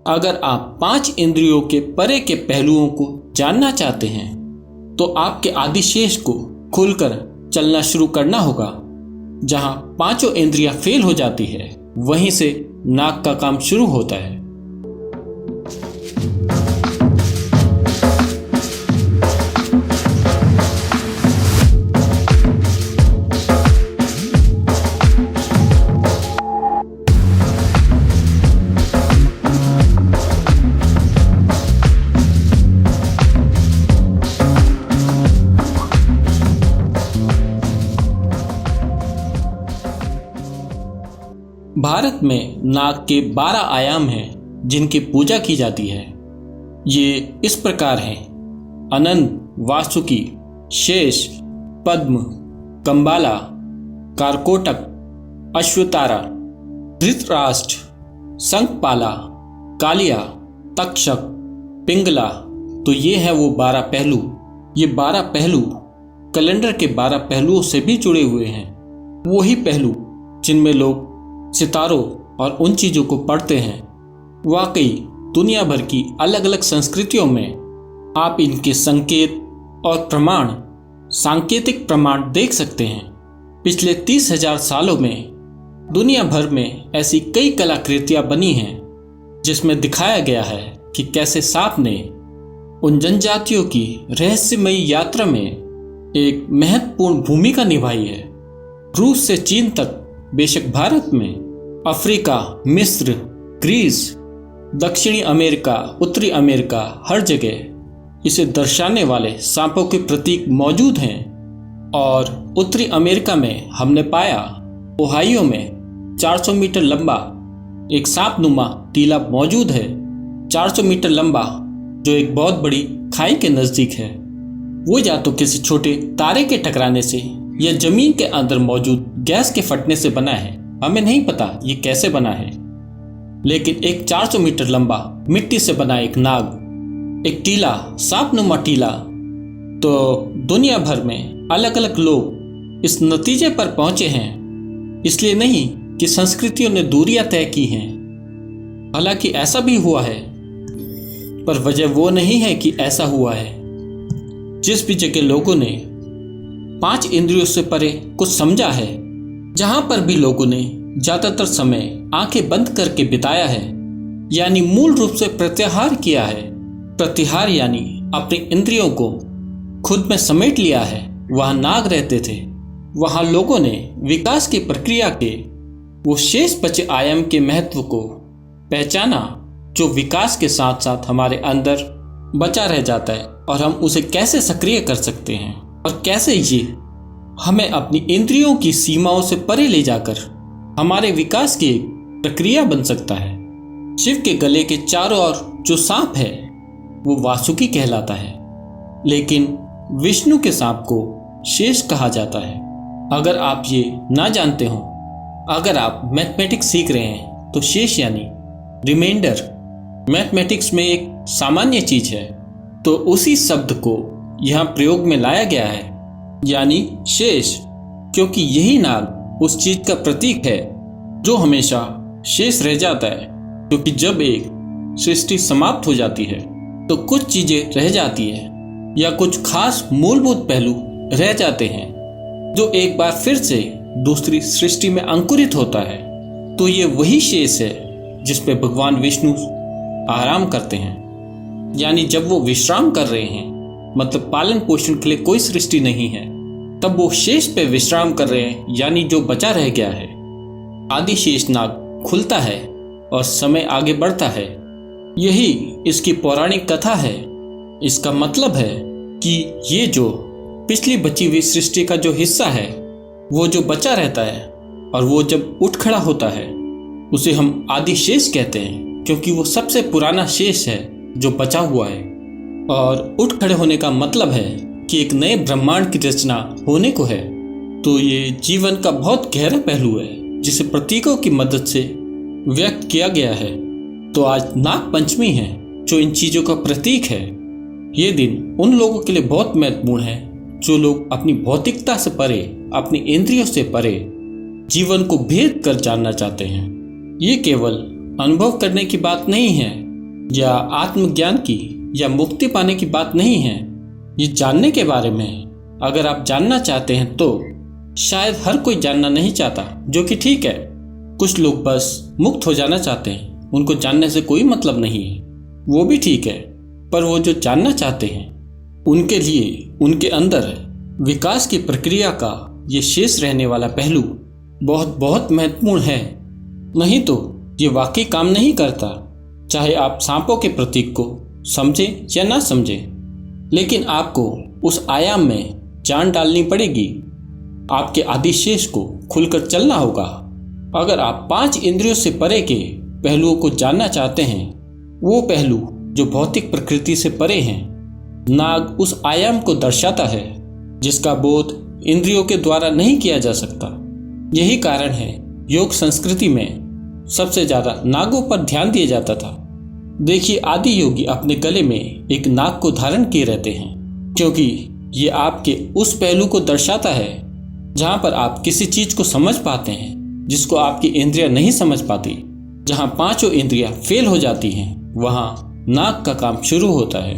अगर आप 5 इंद्रियों के परे के पहलुओं को जानना चाहते हैं तो आपके आदिशेष को खुलकर चलना शुरू करना होगा। जहां 5 इंद्रियां फेल हो जाती है वहीं से नाक का काम शुरू होता है। भारत में नाक के 12 आयाम हैं जिनकी पूजा की जाती है। ये इस प्रकार हैं: अनंत, वासुकी, शेष, पद्म, कंबाला, कारकोटक, अश्वतारा, धृतराष्ट्र, शंखपाला, कालिया, तक्षक, पिंगला। तो ये है वो 12 पहलू। ये 12 पहलू कैलेंडर के 12 पहलुओं से भी जुड़े हुए हैं। वही पहलू जिनमें लोग सितारों और उन चीज़ों को पढ़ते हैं। वाकई दुनिया भर की अलग अलग संस्कृतियों में आप इनके संकेत और प्रमाण, सांकेतिक प्रमाण देख सकते हैं। पिछले 30,000 सालों में दुनिया भर में ऐसी कई कलाकृतियां बनी हैं जिसमें दिखाया गया है कि कैसे सांप ने उन जनजातियों की रहस्यमयी यात्रा में एक महत्वपूर्ण भूमिका निभाई है। रूस से चीन तक, बेशक भारत में, अफ्रीका, मिस्र, ग्रीस, दक्षिणी अमेरिका, उत्तरी अमेरिका, हर जगह इसे दर्शाने वाले सांपों के प्रतीक मौजूद हैं। और उत्तरी अमेरिका में हमने पाया ओहायो में 400 मीटर लंबा एक सांपनुमा टीला मौजूद है। 400 मीटर लंबा, जो एक बहुत बड़ी खाई के नज़दीक है। वो या तो किसी छोटे तारे के टकराने से या जमीन के अंदर मौजूद गैस के फटने से बना है। हमें नहीं पता ये कैसे बना है, लेकिन एक 400 मीटर लंबा मिट्टी से बना एक नाग, एक टीला, सांपनुमा टीला। तो दुनिया भर में अलग अलग लोग इस नतीजे पर पहुंचे हैं, इसलिए नहीं कि संस्कृतियों ने दूरियां तय की हैं। हालांकि ऐसा भी हुआ है, पर वजह वो नहीं है कि ऐसा हुआ है। जिस भी जगह लोगों ने 5 इंद्रियों से परे कुछ समझा है, जहां पर भी लोगों ने ज्यादातर समय आंखें बंद करके बिताया है, यानी मूल रूप से प्रत्याहार किया है। प्रत्याहार यानी अपनी इंद्रियों को खुद में समेट लिया है। वहां नाग रहते थे। वहां लोगों ने विकास की प्रक्रिया के वो शेष बचे आयाम के महत्व को पहचाना, जो विकास के साथ साथ हमारे अंदर बचा रह जाता है, और हम उसे कैसे सक्रिय कर सकते हैं और कैसे ये हमें अपनी इंद्रियों की सीमाओं से परे ले जाकर हमारे विकास की एक प्रक्रिया बन सकता है। शिव के गले के चारों ओर जो सांप है वो वासुकी कहलाता है, लेकिन विष्णु के सांप को शेष कहा जाता है। अगर आप ये ना जानते हो, अगर आप मैथमेटिक्स सीख रहे हैं, तो शेष यानी रिमाइंडर मैथमेटिक्स में एक सामान्य चीज है, तो उसी शब्द को यहाँ प्रयोग में लाया गया है, यानी शेष, क्योंकि यही नाग उस चीज का प्रतीक है जो हमेशा शेष रह जाता है। क्योंकि जब एक सृष्टि समाप्त हो जाती है तो कुछ चीजें रह जाती है या कुछ खास मूलभूत पहलू रह जाते हैं जो एक बार फिर से दूसरी सृष्टि में अंकुरित होता है। तो ये वही शेष है जिस पे भगवान विष्णु आराम करते हैं। यानी जब वो विश्राम कर रहे हैं, मतलब पालन पोषण के लिए कोई सृष्टि नहीं है, तब वो शेष पे विश्राम कर रहे हैं, यानी जो बचा रह गया है। आदि शेष नाग खुलता है और समय आगे बढ़ता है। यही इसकी पौराणिक कथा है। इसका मतलब है कि ये जो पिछली बची हुई सृष्टि का जो हिस्सा है, वो जो बचा रहता है, और वो जब उठ खड़ा होता है उसे हम आदि शेष कहते हैं, क्योंकि वो सबसे पुराना शेष है जो बचा हुआ है। और उठ खड़े होने का मतलब है कि एक नए ब्रह्मांड की रचना होने को है। तो ये जीवन का बहुत गहरा पहलू है जिसे प्रतीकों की मदद से व्यक्त किया गया है। तो आज नाग पंचमी है जो इन चीजों का प्रतीक है। ये दिन उन लोगों के लिए बहुत महत्वपूर्ण है जो लोग अपनी भौतिकता से परे, अपनी इंद्रियों से परे जीवन को भेद कर जानना चाहते हैं। ये केवल अनुभव करने की बात नहीं है, या आत्मज्ञान की या मुक्ति पाने की बात नहीं है। ये जानने के बारे में है। अगर आप जानना चाहते हैं तो शायद हर कोई जानना नहीं चाहता, जो कि ठीक है। कुछ लोग बस मुक्त हो जाना चाहते हैं, उनको जानने से कोई मतलब नहीं है, वो भी ठीक है। पर वो जो जानना चाहते हैं उनके लिए उनके अंदर विकास की प्रक्रिया का ये शेष रहने वाला पहलू बहुत बहुत महत्वपूर्ण है। नहीं तो ये वाकई काम नहीं करता, चाहे आप सांपों के प्रतीक को समझें या ना समझें। लेकिन आपको उस आयाम में जान डालनी पड़ेगी। आपके आदिशेष को खुलकर चलना होगा। अगर आप 5 इंद्रियों से परे के पहलुओं को जानना चाहते हैं, वो पहलू जो भौतिक प्रकृति से परे हैं, नाग उस आयाम को दर्शाता है जिसका बोध इंद्रियों के द्वारा नहीं किया जा सकता। यही कारण है योग संस्कृति में सबसे ज्यादा नागों पर ध्यान दिया जाता था। देखिए, आदि योगी अपने गले में एक नाग को धारण किए रहते हैं, क्योंकि ये आपके उस पहलू को दर्शाता है जहां पर आप किसी चीज को समझ पाते हैं जिसको आपकी इंद्रियां नहीं समझ पाती। जहां 5 इंद्रियां फेल हो जाती हैं, वहां नाग का काम शुरू होता है।